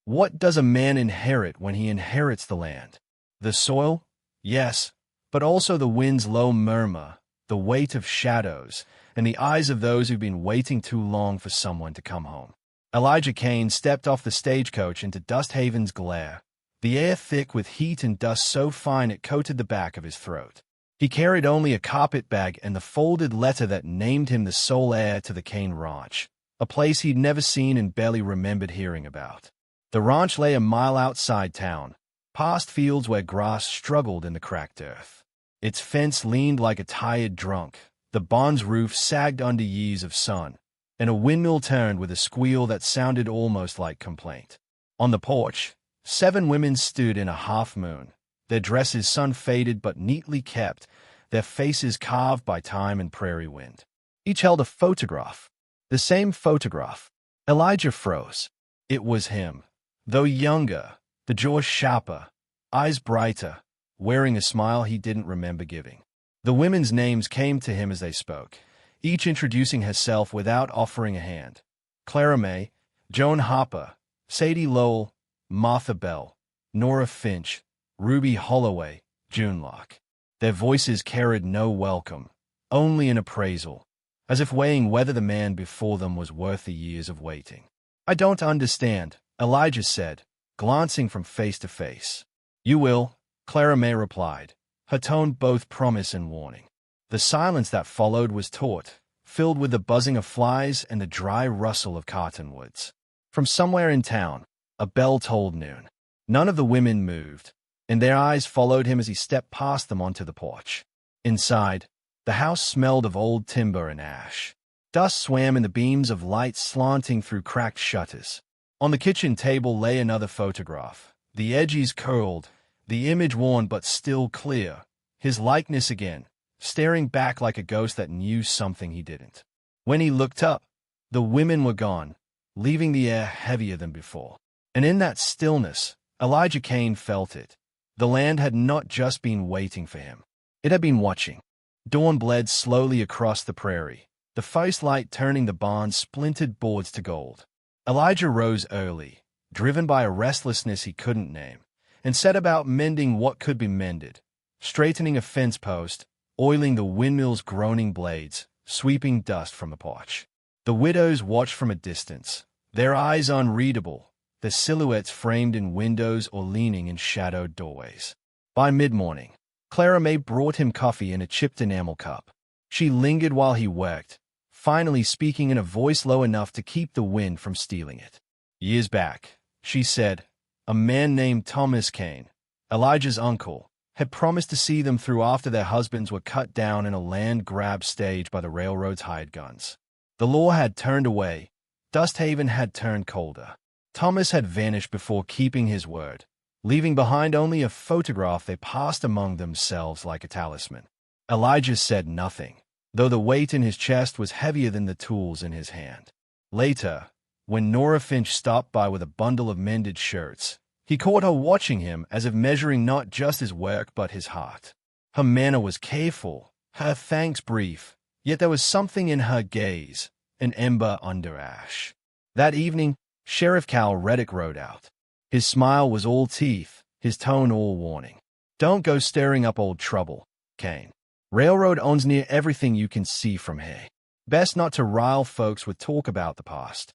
What does a man inherit when he inherits the land? The soil? Yes, but also the wind's low murmur, the weight of shadows, and the eyes of those who've been waiting too long for someone to come home. Elijah Kane stepped off the stagecoach into Dusthaven's glare, the air thick with heat and dust so fine it coated the back of his throat. He carried only a carpet bag and the folded letter that named him the sole heir to the Kane Ranch, a place he'd never seen and barely remembered hearing about. The ranch lay a mile outside town, past fields where grass struggled in the cracked earth. Its fence leaned like a tired drunk, the barn's roof sagged under years of sun, and a windmill turned with a squeal that sounded almost like complaint. On the porch, 7 women stood in a half-moon, their dresses sun-faded but neatly kept, their faces carved by time and prairie wind. Each held a photograph. The same photograph. Elijah froze. It was him. Though younger, the jaw sharper, eyes brighter, wearing a smile he didn't remember giving. The women's names came to him as they spoke, each introducing herself without offering a hand. Clara May, Joan Harper, Sadie Lowell, Martha Bell, Nora Finch, Ruby Holloway, June Locke. Their voices carried no welcome, only an appraisal, as if weighing whether the man before them was worth the years of waiting. "I don't understand," Elijah said, glancing from face to face. "You will," Clara May replied, her tone both promise and warning. The silence that followed was taut, filled with the buzzing of flies and the dry rustle of cottonwoods. From somewhere in town, a bell tolled noon. None of the women moved, and their eyes followed him as he stepped past them onto the porch. Inside, the house smelled of old timber and ash. Dust swam in the beams of light slanting through cracked shutters. On the kitchen table lay another photograph, the edges curled, the image worn but still clear, his likeness again, staring back like a ghost that knew something he didn't. When he looked up, the women were gone, leaving the air heavier than before. And in that stillness, Elijah Kane felt it. The land had not just been waiting for him. It had been watching. Dawn bled slowly across the prairie, the first light turning the barn's splintered boards to gold. Elijah rose early, driven by a restlessness he couldn't name, and set about mending what could be mended, straightening a fence post, oiling the windmill's groaning blades, sweeping dust from the porch. The widows watched from a distance, their eyes unreadable, their silhouettes framed in windows or leaning in shadowed doorways. By mid-morning, Clara May brought him coffee in a chipped enamel cup. She lingered while he worked, finally speaking in a voice low enough to keep the wind from stealing it. "Years back," she said, "a man named Thomas Kane, Elijah's uncle, had promised to see them through after their husbands were cut down in a land grab stage by the railroad's hired guns. The law had turned away. Dusthaven had turned colder. Thomas had vanished before keeping his word, leaving behind only a photograph they passed among themselves like a talisman." Elijah said nothing, though the weight in his chest was heavier than the tools in his hand. Later, when Nora Finch stopped by with a bundle of mended shirts, he caught her watching him as if measuring not just his work but his heart. Her manner was careful, her thanks brief, yet there was something in her gaze, an ember under ash. That evening, Sheriff Cal Reddick rode out. His smile was all teeth, his tone all warning. "Don't go stirring up old trouble, Kane. Railroad owns near everything you can see from here. Best not to rile folks with talk about the past."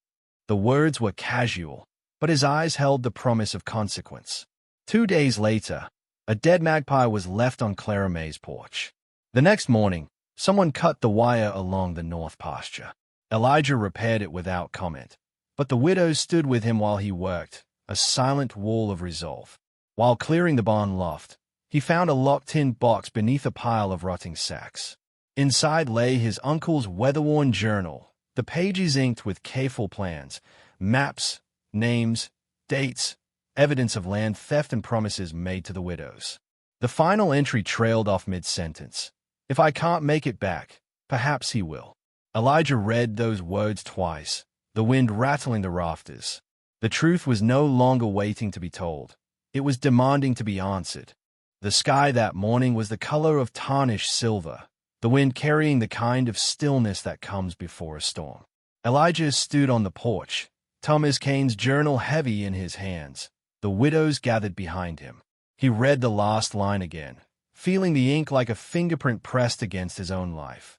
The words were casual, but his eyes held the promise of consequence. 2 days later, a dead magpie was left on Clara May's porch. The next morning, someone cut the wire along the north pasture. Elijah repaired it without comment, but the widows stood with him while he worked, a silent wall of resolve. While clearing the barn loft, he found a locked-in box beneath a pile of rotting sacks. Inside lay his uncle's weather-worn journal, the pages inked with careful plans, maps, names, dates, evidence of land theft and promises made to the widows. The final entry trailed off mid-sentence. "If I can't make it back, perhaps he will." Elijah read those words twice, the wind rattling the rafters. The truth was no longer waiting to be told. It was demanding to be answered. The sky that morning was the color of tarnished silver, the wind carrying the kind of stillness that comes before a storm. Elijah stood on the porch, Thomas Kane's journal heavy in his hands. The widows gathered behind him. He read the last line again, feeling the ink like a fingerprint pressed against his own life.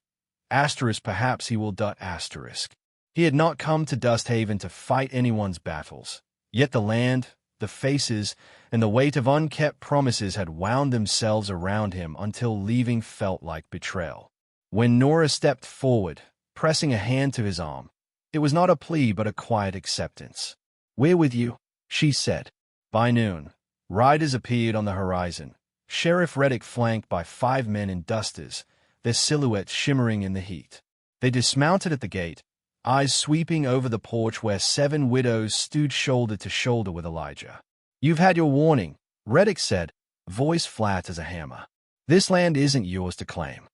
Asterisk, perhaps he will asterisk. He had not come to Dusthaven to fight anyone's battles. Yet the land, the faces, and the weight of unkept promises had wound themselves around him until leaving felt like betrayal. When Nora stepped forward, pressing a hand to his arm, it was not a plea but a quiet acceptance. "We're with you," she said. By noon, riders appeared on the horizon. Sheriff Reddick flanked by 5 men in dusters, their silhouettes shimmering in the heat. They dismounted at the gate, eyes sweeping over the porch where 7 widows stood shoulder to shoulder with Elijah. "You've had your warning," Reddick said, voice flat as a hammer. "This land isn't yours to claim."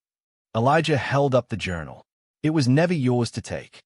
Elijah held up the journal. "It was never yours to take."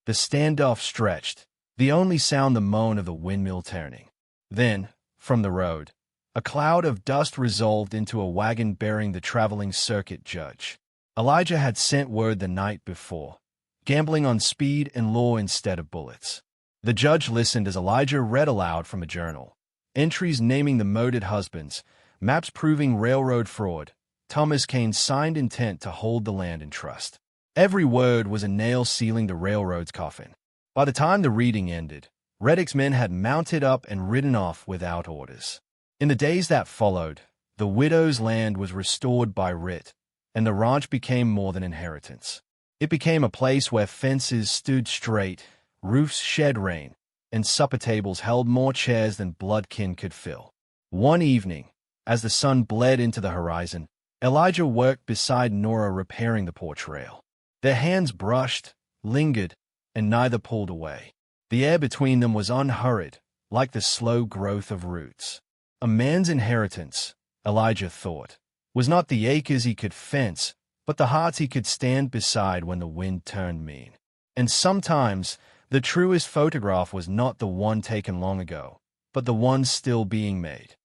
The standoff stretched, the only sound the moan of the windmill turning. Then, from the road, a cloud of dust resolved into a wagon bearing the traveling circuit judge. Elijah had sent word the night before, gambling on speed and law instead of bullets. The judge listened as Elijah read aloud from a journal. Entries naming the murdered husbands, maps proving railroad fraud, Thomas Kane's signed intent to hold the land in trust. Every word was a nail sealing the railroad's coffin. By the time the reading ended, Reddick's men had mounted up and ridden off without orders. In the days that followed, the widow's land was restored by writ, and the ranch became more than inheritance. It became a place where fences stood straight, roofs shed rain, and supper tables held more chairs than bloodkin could fill. One evening, as the sun bled into the horizon, Elijah worked beside Nora repairing the porch rail. Their hands brushed, lingered, and neither pulled away. The air between them was unhurried, like the slow growth of roots. A man's inheritance, Elijah thought, was not the acres he could fence, but the hearts he could stand beside when the wind turned mean. And sometimes, the truest photograph was not the one taken long ago, but the one still being made.